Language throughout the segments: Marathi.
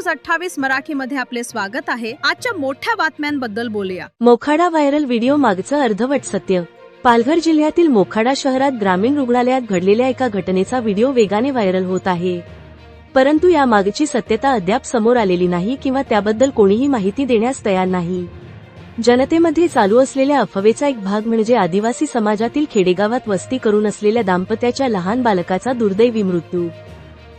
न्यूज 28 मराठीमध्ये आपले स्वागत आहे। आजच्या मोठ्या बातम्यांबद्दल बोलूया। मोखाडा व्हायरल व्हिडिओ मागचं अर्धवट सत्य। पालघर जिल्ह्यातील मोखाडा शहरात ग्रामीण रुग्णालयात घडलेल्या एका घटनेचा व्हिडिओ वेगाने व्हायरल होत आहे, परंतु या मागची सत्यता अद्याप समोर आलेली नाही किंवा त्याबद्दल कोणीही माहिती देण्यास तयार नाही। जनतेमध्ये चालू असलेल्या अफवेचा एक भाग म्हणजे आदिवासी समाजातील खेडेगावात वस्ती करून असलेल्या दाम्पत्याच्या लहान बालकाचा दुर्दैवी मृत्यू।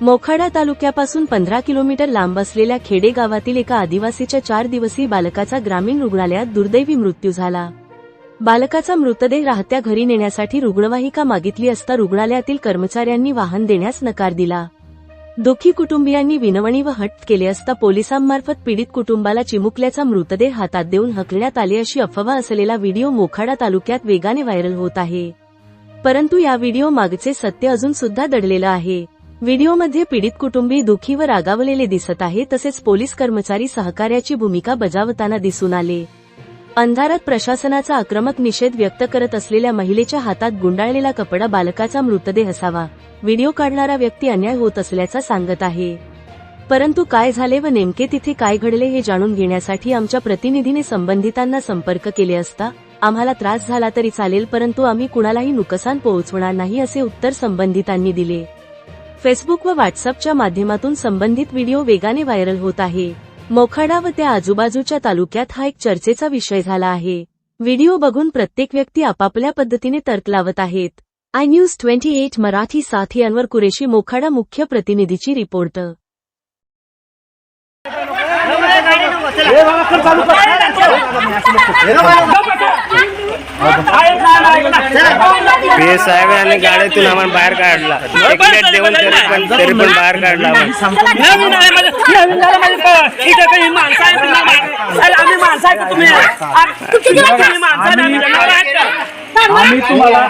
मोखाडा तालुक्यापासून 15 किलोमीटर लांब असलेल्या खेडेगावातील एका आदिवासीच्या 4 दिवसीय बालकाचा ग्रामीण रुग्णालयात दुर्दैवी मृत्यू झाला। बालकाचा मृतदेह राहत्या घरी नेण्यासाठी रुग्णवाहिका मागितली असता रुग्णालयातील कर्मचाऱ्यांनी वाहन देण्यास नकार दिला। दुःखी कुटुंबियांनी विनवणी व हट्ट केले असता पोलिसांमार्फत पीडित कुटुंबाला चिमुकल्याचा मृतदेह हातात देऊन हकलण्यात आले अशी अफवा असलेला व्हिडिओ मोखाडा तालुक्यात वेगाने व्हायरल होत आहे, परंतु या व्हिडिओ मागचे सत्य अजून सुद्धा दडलेलं आहे। व्हिडिओमध्ये पीडित कुटुंबीय दुःखी व रागावलेले दिसत आहे, तसेच पोलीस कर्मचारी सहकार्याची भूमिका बजावताना दिसून आले। अंधारात प्रशासनाचा आक्रमक निषेध व्यक्त करत असलेल्या महिलेच्या हातात गुंडाळलेला कपडा बालकाचा मृतदेह असावा। व्हिडिओ काढणारा व्यक्ती अन्याय होत असल्याचं सांगत आहे, परंतु काय झाले व नेमके तिथे काय घडले हे जाणून घेण्यासाठी आमच्या प्रतिनिधीने संबंधितांना संपर्क केले असता आम्हाला त्रास झाला तरी चालेल, परंतु आम्ही कुणालाही नुकसान पोहोचवणार नाही असे उत्तर संबंधितांनी दिले। फेसबुक व व्हॉट्सअपच्या माध्यमातून संबंधित व्हिडिओ वेगाने व्हायरल होत आहे। मोखाडा व त्या आजूबाजूच्या तालुक्यात हा एक चर्चेचा विषय झाला आहे। व्हिडिओ बघून प्रत्येक व्यक्ती आपापल्या पद्धतीने तर्क लावत आहेत। iNews28 मराठी साठी अनवर कुरेशी, मोखाडा मुख्य प्रतिनिधीची रिपोर्ट। पीएस साहेबांनी गाडीतून आम्हाला बाहेर काढला, तिकीट देऊन तरी पण बाहेर काढला। आम्ही तुम्हाला